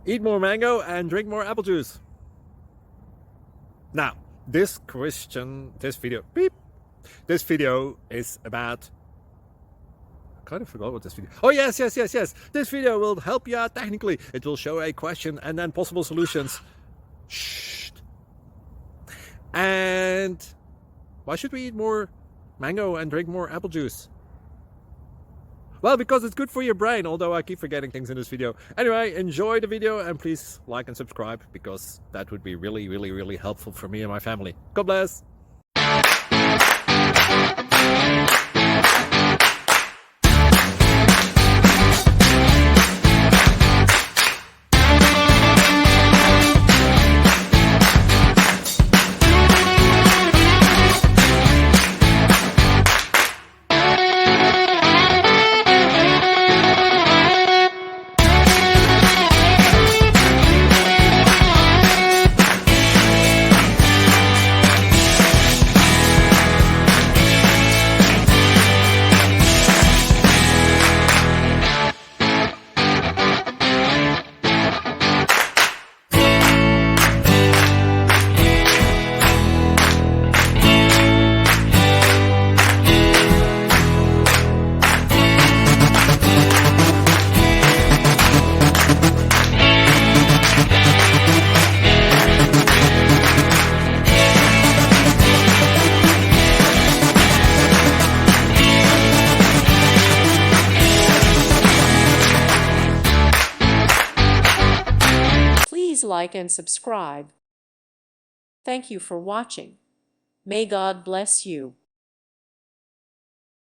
Eat more mango and drink more apple juice. Now, this video is about, I kind of forgot what this video. Oh, yes. This video will help you out technically. It will show a question and then possible solutions. Shh. And why should we eat more mango and drink more apple juice? Well, because it's good for your brain, although I keep forgetting things in this video. Anyway, enjoy the video and please like and subscribe, because that would be really helpful for me and my family. God bless! Please like and subscribe. Thank you for watching. May God bless you.